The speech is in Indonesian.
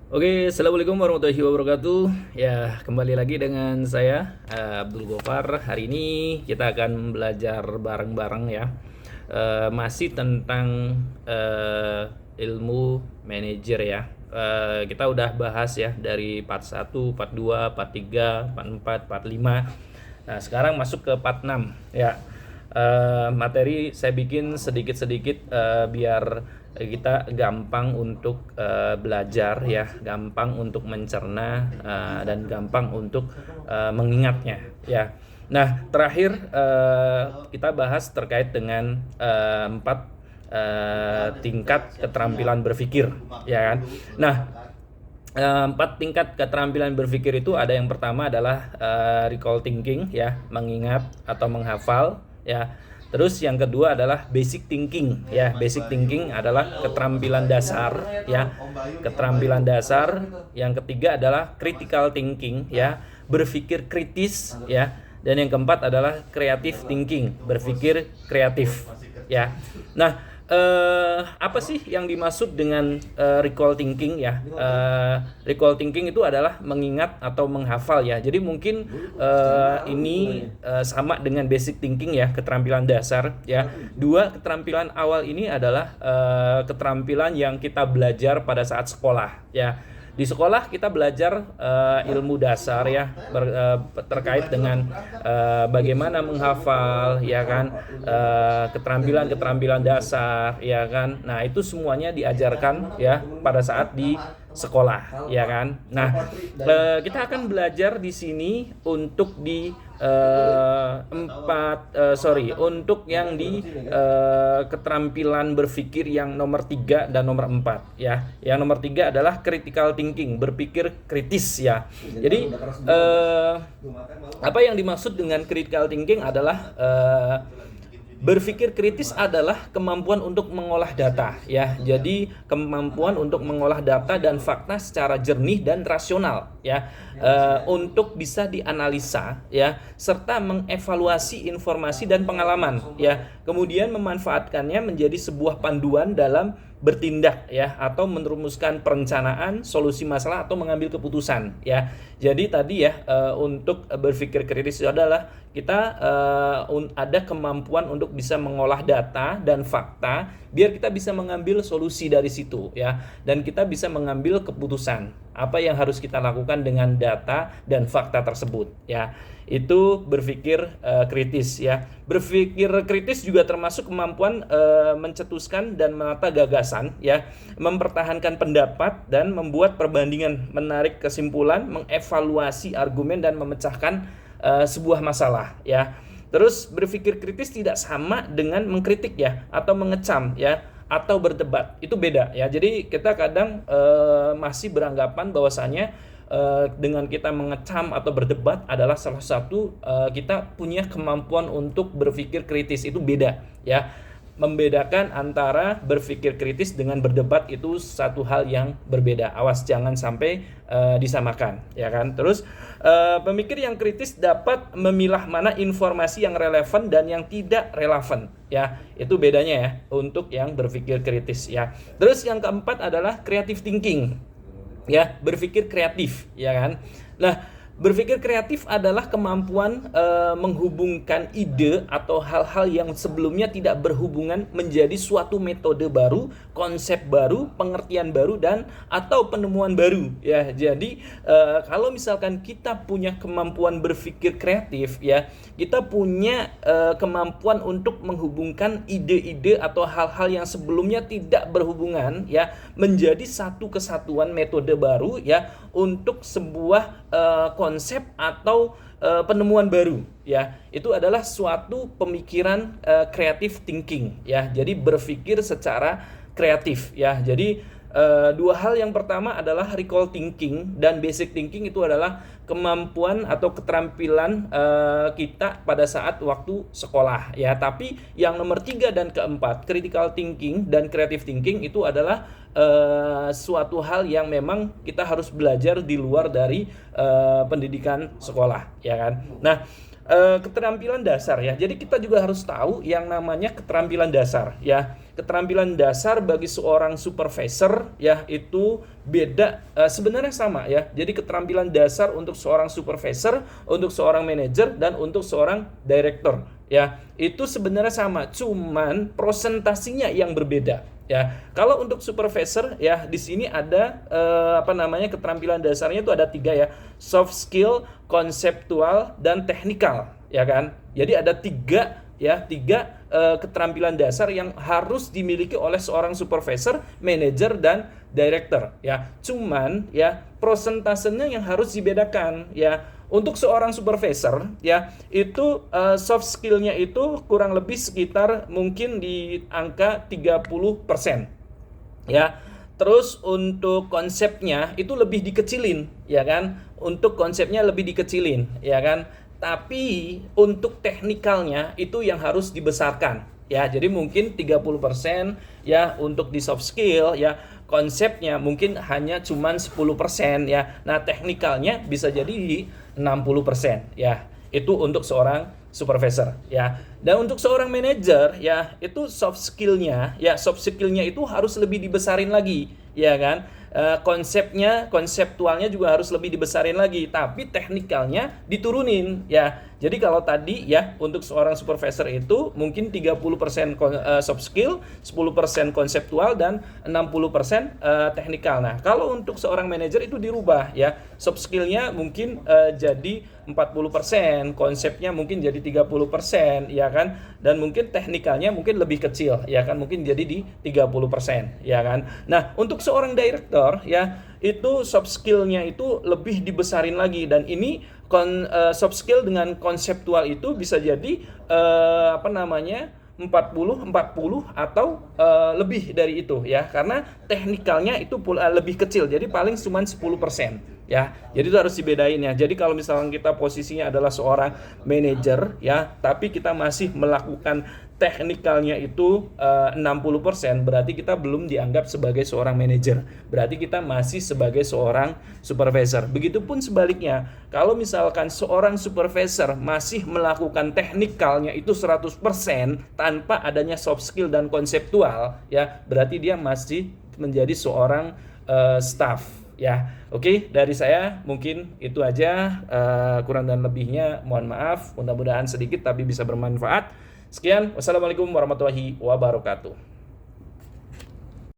Oke, assalamualaikum warahmatullahi wabarakatuh. Ya, kembali lagi dengan saya Abdul Gofar. Hari ini kita akan belajar bareng-bareng ya. Masih tentang ilmu manajer ya. Kita udah bahas ya dari part 1, part 2, part 3, part 4, part 5. Nah, sekarang masuk ke part 6 ya. Materi saya bikin sedikit-sedikit biar kita gampang untuk belajar ya, gampang untuk mencerna dan gampang untuk mengingatnya ya. Nah, terakhir kita bahas terkait dengan empat tingkat keterampilan berpikir ya kan. Nah, empat tingkat keterampilan berpikir itu ada yang pertama adalah recall thinking ya, mengingat atau menghafal ya. Terus yang kedua adalah basic thinking ya. Basic thinking adalah keterampilan dasar ya. Keterampilan dasar. Yang ketiga adalah critical thinking ya, berpikir kritis ya. Dan yang keempat adalah creative thinking, berpikir kreatif ya. Nah, apa sih yang dimaksud dengan recall thinking ya? Recall thinking itu adalah mengingat atau menghafal ya. Jadi mungkin ini sama dengan basic thinking ya, keterampilan dasar ya. Dua keterampilan awal ini adalah keterampilan yang kita belajar pada saat sekolah ya. Di sekolah kita belajar ilmu dasar ya, terkait dengan bagaimana menghafal ya kan, keterampilan-keterampilan dasar ya kan. Nah, itu semuanya diajarkan ya pada saat di sekolah ya kan. Nah, kita akan belajar di sini untuk di untuk yang di keterampilan berpikir yang nomor 3 dan nomor 4 ya. Yang nomor 3 adalah critical thinking, berpikir kritis ya. Jadi apa yang dimaksud dengan critical thinking adalah berpikir kritis adalah kemampuan untuk mengolah data ya. Jadi kemampuan untuk mengolah data dan fakta secara jernih dan rasional ya, untuk bisa dianalisa ya, serta mengevaluasi informasi dan pengalaman ya. Kemudian memanfaatkannya menjadi sebuah panduan dalam bertindak ya, atau merumuskan perencanaan, solusi masalah atau mengambil keputusan ya. Jadi tadi ya, untuk berpikir kritis itu adalah kita ada kemampuan untuk bisa mengolah data dan fakta biar kita bisa mengambil solusi dari situ ya, dan kita bisa mengambil keputusan apa yang harus kita lakukan dengan data dan fakta tersebut ya. Itu berpikir kritis ya. Berpikir kritis juga termasuk kemampuan mencetuskan dan menata gagasan ya, mempertahankan pendapat dan membuat perbandingan, menarik kesimpulan, mengevaluasi argumen dan memecahkan sebuah masalah ya. Terus berpikir kritis tidak sama dengan mengkritik ya, atau mengecam ya, atau berdebat. Itu beda ya. Jadi kita kadang masih beranggapan bahwasanya dengan kita mengecam atau berdebat adalah salah satu kita punya kemampuan untuk berpikir kritis. Itu beda ya. Membedakan antara berpikir kritis dengan berdebat itu satu hal yang berbeda. Awas jangan sampai disamakan ya kan. Terus pemikir yang kritis dapat memilah mana informasi yang relevan dan yang tidak relevan ya. Itu bedanya ya untuk yang berpikir kritis ya. Terus yang keempat adalah creative thinking ya, berpikir kreatif ya kan. Nah, berpikir kreatif adalah kemampuan menghubungkan ide atau hal-hal yang sebelumnya tidak berhubungan menjadi suatu metode baru, konsep baru, pengertian baru, dan atau penemuan baru ya. Jadi kalau misalkan kita punya kemampuan berpikir kreatif ya, kita punya kemampuan untuk menghubungkan ide-ide atau hal-hal yang sebelumnya tidak berhubungan ya menjadi satu kesatuan metode baru ya, untuk sebuah konsep atau penemuan baru ya. Itu adalah suatu pemikiran creative thinking ya. Jadi berpikir secara kreatif ya. Jadi dua hal yang pertama adalah recall thinking dan basic thinking, itu adalah kemampuan atau keterampilan kita pada saat waktu sekolah ya. Tapi yang nomor 3 dan keempat, critical thinking dan creative thinking, itu adalah suatu hal yang memang kita harus belajar di luar dari pendidikan sekolah ya kan. Nah, keterampilan dasar ya. Jadi kita juga harus tahu yang namanya keterampilan dasar ya. Keterampilan dasar bagi seorang supervisor ya itu beda, sebenarnya sama ya. Jadi keterampilan dasar untuk seorang supervisor, untuk seorang manajer dan untuk seorang director ya. Itu sebenarnya sama, cuman presentasinya yang berbeda. Ya, kalau untuk supervisor ya di sini ada keterampilan dasarnya itu ada 3 ya, soft skill, konseptual dan teknikal ya kan. Jadi ada 3 keterampilan dasar yang harus dimiliki oleh seorang supervisor, manager dan director ya. Cuman ya prosentasenya yang harus dibedakan ya. Untuk seorang supervisor ya itu soft skillnya itu kurang lebih sekitar mungkin di angka 30% ya. Terus untuk konsepnya itu lebih dikecilin ya kan. Untuk konsepnya lebih dikecilin ya kan. Tapi untuk teknikalnya itu yang harus dibesarkan ya. Jadi mungkin 30% ya untuk di soft skill ya. Konsepnya mungkin hanya cuman 10% ya. Nah, teknikalnya bisa jadi di 60% ya. Itu untuk seorang supervisor ya. Dan untuk seorang manajer ya, itu soft skillnya itu harus lebih dibesarin lagi ya kan. Konseptualnya juga harus lebih dibesarin lagi, tapi teknikalnya diturunin ya. Jadi kalau tadi ya untuk seorang supervisor itu mungkin 30% soft skill, 10% konseptual dan 60% teknikal. Nah, kalau untuk seorang manajer itu dirubah ya. Soft skillnya mungkin jadi 40%, konsepnya mungkin jadi 30% ya kan. Dan mungkin teknikalnya mungkin lebih kecil ya kan, mungkin jadi di 30% ya kan. Nah, untuk seorang director ya itu soft skillnya itu lebih dibesarin lagi, dan ini soft skill dengan konseptual itu bisa jadi 40 atau lebih dari itu ya, karena teknikalnya itu lebih kecil, jadi paling cuma 10% ya. Jadi itu harus dibedain ya. Jadi kalau misalnya kita posisinya adalah seorang manajer ya, tapi kita masih melakukan teknikalnya itu 60%, berarti kita belum dianggap sebagai seorang manajer. Berarti kita masih sebagai seorang supervisor. Begitupun sebaliknya, kalau misalkan seorang supervisor masih melakukan teknikalnya itu 100% tanpa adanya soft skill dan konseptual ya, berarti dia masih menjadi seorang staff ya. Oke, dari saya mungkin itu aja, kurang dan lebihnya mohon maaf. Mudah-mudahan sedikit tapi bisa bermanfaat. Sekian, wassalamualaikum warahmatullahi wabarakatuh.